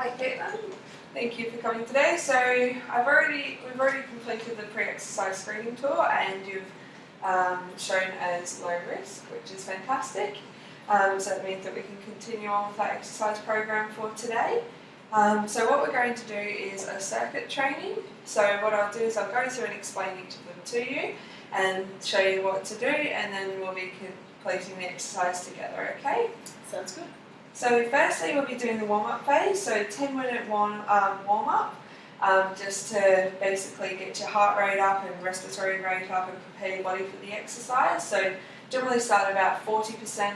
Hi Caitlin, thank you for coming today. So we've already completed the pre-exercise screening tour and you've shown as low risk, which is fantastic. So that means that we can continue on with our exercise program for today. So what we're going to do is a circuit training. So what I'll do is I'll go through and explain each of them to you and show you what to do, and then we'll be completing the exercise together, okay? Sounds good. So firstly we'll be doing the warm-up phase, so 10-minute warm-up, just to basically get your heart rate up and respiratory rate up and prepare your body for the exercise. So generally start at about 40%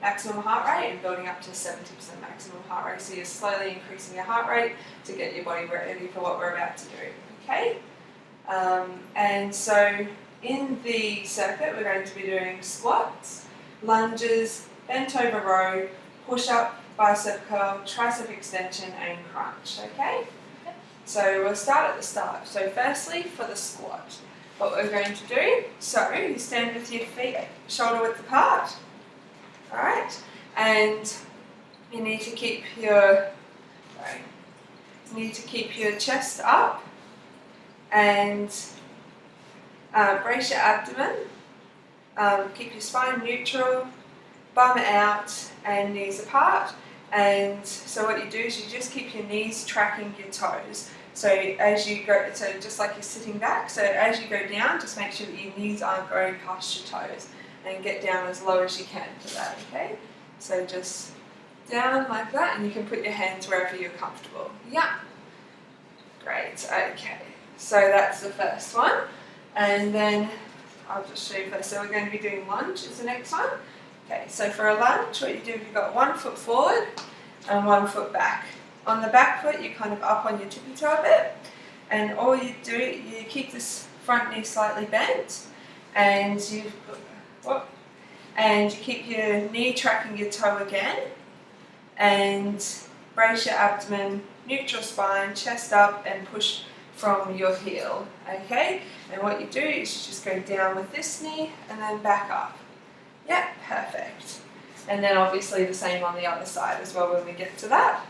maximum heart rate and building up to 70% maximum heart rate. So you're slowly increasing your heart rate to get your body ready for what we're about to do, okay? And so in the circuit we're going to be doing squats, lunges, bent over row, push up, bicep curl, tricep extension and crunch, okay? So we'll start at the start. So firstly for the squat, what we're going to do, so you stand with your feet shoulder width apart, alright? And you need to keep your, chest up and brace your abdomen, keep your spine neutral, bum out and knees apart. And so what you do is you just keep your knees tracking your toes. So as you go, so just like you're sitting back, so as you go down, just make sure that your knees aren't going past your toes and get down as low as you can for that, okay? So just down like that, and you can put your hands wherever you're comfortable. Yeah. Great, okay. So that's the first one. And then I'll just show you first. So we're going to be doing lunge is the next one. Okay, so for a lunge, what you do is you've got 1 foot forward and 1 foot back. On the back foot, you're kind of up on your tippy toe a bit, and all you do, you keep this front knee slightly bent, and you keep your knee tracking your toe again, and brace your abdomen, neutral spine, chest up, and push from your heel, okay? And what you do is you just go down with this knee and then back up. Yeah, perfect. And then obviously the same on the other side as well when we get to that.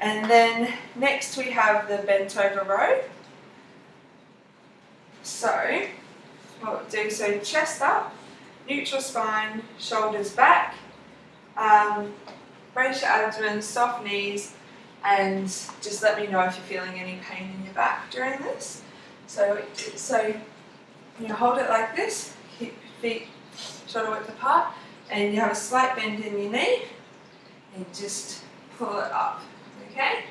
And then next we have the bent over row. So what we'll do, so chest up, neutral spine, shoulders back, brace your abdomen, soft knees, and just let me know if you're feeling any pain in your back during this. So you hold it like this, keep your feet shoulder width apart, and you have a slight bend in your knee, and just pull it up, okay?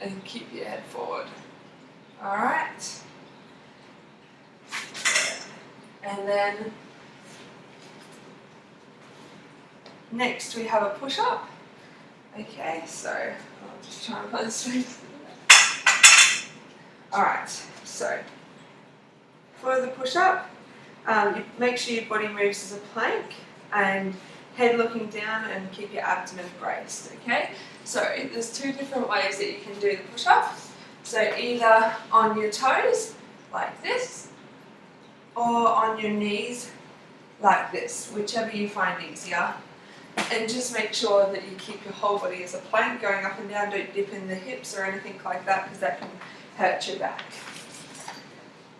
And keep your head forward. Alright. And then next we have a push-up. Okay, so I'll just try and find space. Alright, so for the push-up, you make sure your body moves as a plank and head looking down and keep your abdomen braced, okay? So there's 2 different ways that you can do the push-up. So either on your toes, like this, or on your knees, like this, whichever you find easier. And just make sure that you keep your whole body as a plank going up and down. Don't dip in the hips or anything like that because that can hurt your back.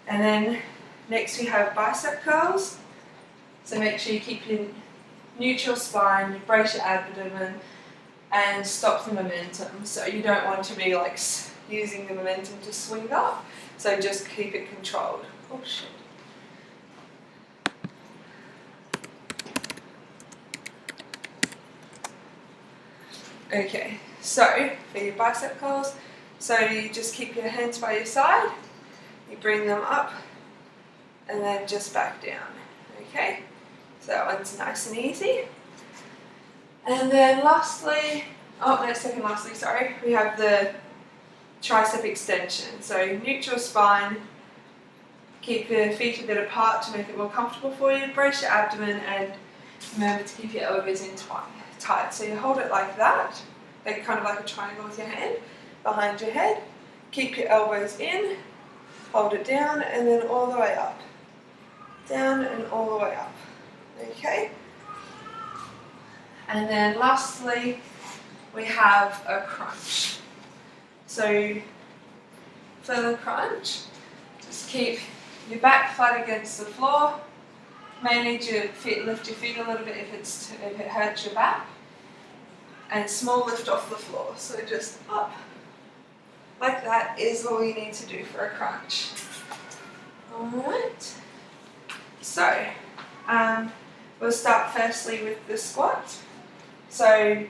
And then next we have bicep curls. So make sure you keep your neutral spine, you brace your abdomen and stop the momentum. So you don't want to be like using the momentum to swing up. So just keep it controlled. Oh shit. Okay, so for your bicep curls, so you just keep your hands by your side, you bring them up, and then just back down, okay? So that one's nice and easy. And then lastly, we have the tricep extension. So neutral spine, keep your feet a bit apart to make it more comfortable for you, brace your abdomen, and remember to keep your elbows in tight. So you hold it like that, like kind of like a triangle with your hand behind your head. Keep your elbows in, hold it down, and then all the way up. Down and all the way up. Okay? And then lastly, we have a crunch. So for the crunch, just keep your back flat against the floor. May need you to lift your feet a little bit if it hurts your back. And small lift off the floor. So just up. Like that is all you need to do for a crunch. Alright. So, we'll start firstly with the squat. So,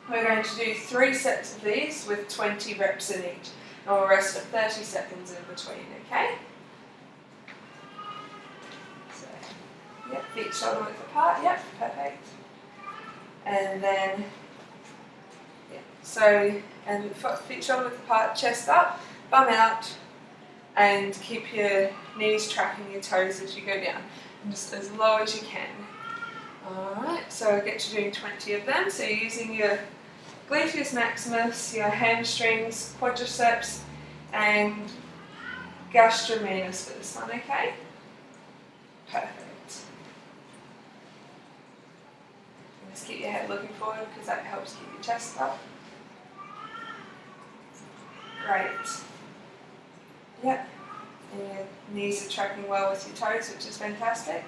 we're going to do 3 sets of these with 20 reps in each. And we'll rest for 30 seconds in between, okay? So, yep, feet shoulder width apart, yep, perfect. And then, yeah, so, and feet shoulder width apart, chest up, bum out, and keep your knees tracking your toes as you go down, and just as low as you can. Alright, so I'll get you doing 20 of them. So you're using your gluteus maximus, your hamstrings, quadriceps, and gastrocnemius for this one, okay? Perfect. And just keep your head looking forward because that helps keep your chest up. Great. Yep. And your knees are tracking well with your toes, which is fantastic.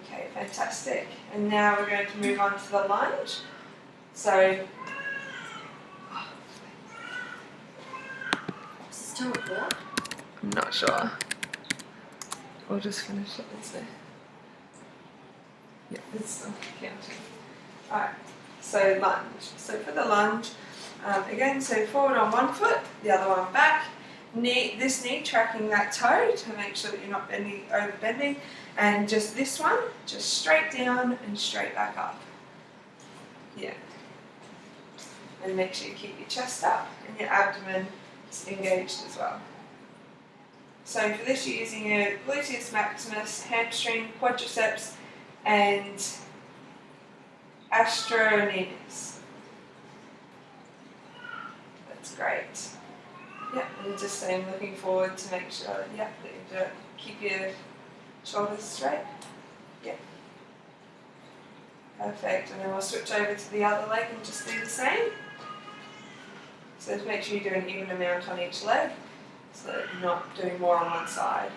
Okay, fantastic. And now we're going to move on to the lunge. So, Is this still record? I'm not sure. We'll just finish it this way. Yeah, it's still counting. Alright, so lunge. So for the lunge, again, so forward on one foot, the other one back. This knee tracking that toe to make sure that you're not over bending. And just this one, just straight down and straight back up. Yeah. And make sure you keep your chest up and your abdomen is engaged as well. So for this you're using your gluteus maximus, hamstring, quadriceps and gastrocnemius. That's great. Yep, and just staying looking forward to make sure that you keep your shoulders straight. Yep. Perfect. And then we'll switch over to the other leg and just do the same. So just make sure you do an even amount on each leg so that you're not doing more on one side.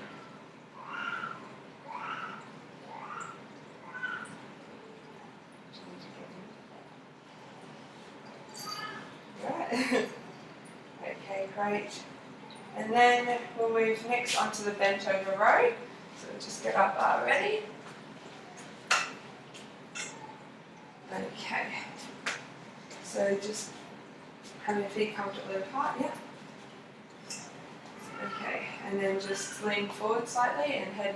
Right. Okay, great. And then we'll move next onto the bent over row. So just get up ready. Okay. So just have your feet comfortably apart, yeah. Okay, and then just lean forward slightly and head,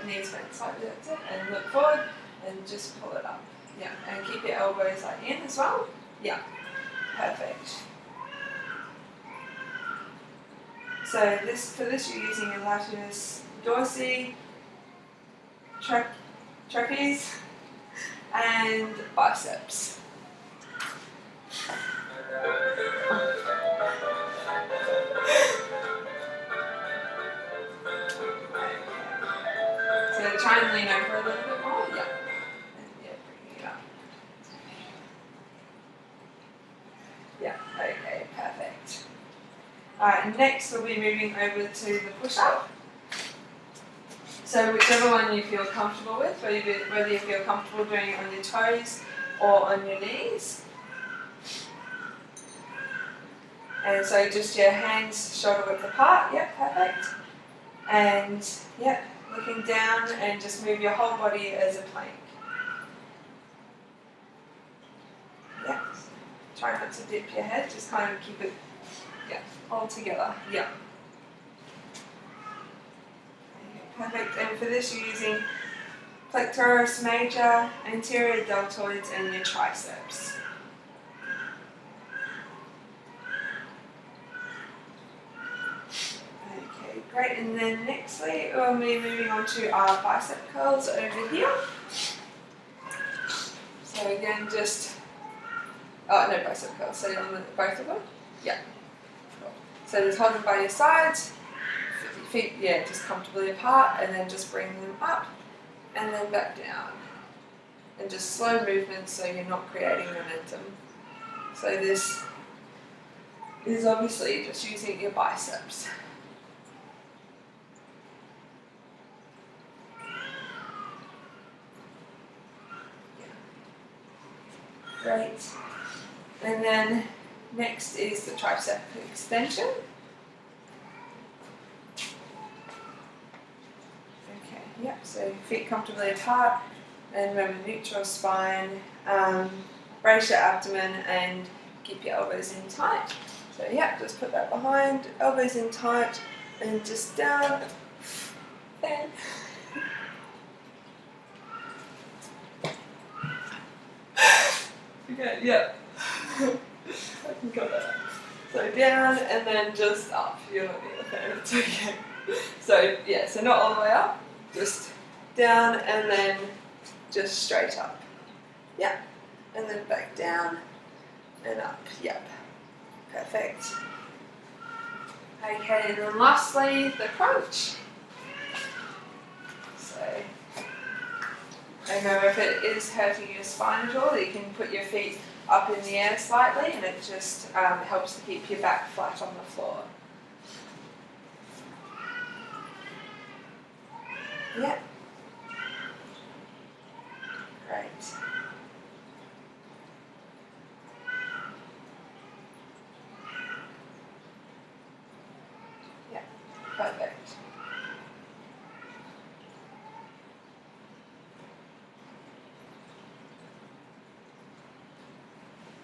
knees bent slightly, that's it. And look forward and just pull it up. Yeah, and keep your elbows in as well. Yeah, perfect. So for this you're using your latissimus dorsi, trapeze, and biceps. So try and lean over a little bit more. Yeah. And bring it up. Yeah, okay, perfect. Alright, next we'll be moving over to the push-up. So whichever one you feel comfortable with, whether you feel comfortable doing it on your toes or on your knees. And so just your hands shoulder width apart, yep, perfect. And yep, looking down and just move your whole body as a plank. Yep, try not to dip your head, just kind of keep it all together, yeah. Perfect, and for this you're using pectoralis major, anterior deltoids and your triceps. Okay, great, and then nextly we'll be moving on to our bicep curls over here. So again, no bicep curls, so on both of them, yeah. So just hold them by your sides, feet, yeah, just comfortably apart, and then just bring them up and then back down. And just slow movements so you're not creating momentum. So this is obviously just using your biceps. Great. And then next is the tricep extension. Okay, yep, so feet comfortably apart, and remember neutral spine, brace your abdomen and keep your elbows in tight. So yeah, just put that behind, elbows in tight, and just down, and okay, yep. I can cut that up. So down and then just up. You're not near the fan, it's okay. So yeah, so not all the way up, just down and then just straight up. Yep. And then back down and up. Yep. Perfect. Okay, and then lastly, the crunch. So I know if it is hurting your spine at all, you can put your feet up in the air slightly, and it just helps to keep your back flat on the floor. Yeah. Great. Yeah, perfect.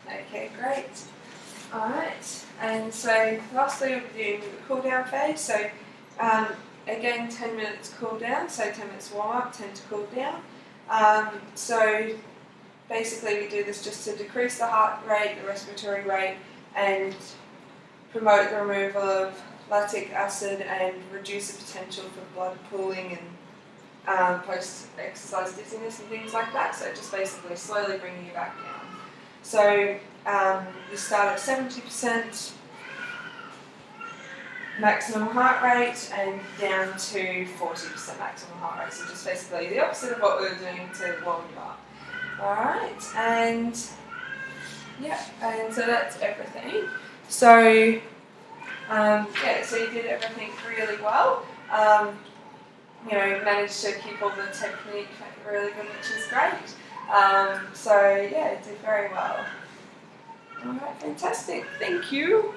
Okay, great. Alright, and so lastly we'll be doing the cool down phase. So again, 10 minutes cool down, so 10 minutes warm up, 10 to cool down. So basically we do this just to decrease the heart rate, the respiratory rate, and promote the removal of lactic acid and reduce the potential for blood pooling and post-exercise dizziness and things like that. So just basically slowly bringing you back down. So you start at 70% maximum heart rate and down to 40% maximum heart rate. So just basically the opposite of what we were doing to warm you up. Alright, and yeah, and so that's everything. So yeah, so you did everything really well. You know, managed to keep all the technique really good, which is great. So yeah, it did very well. Alright, fantastic. Thank you.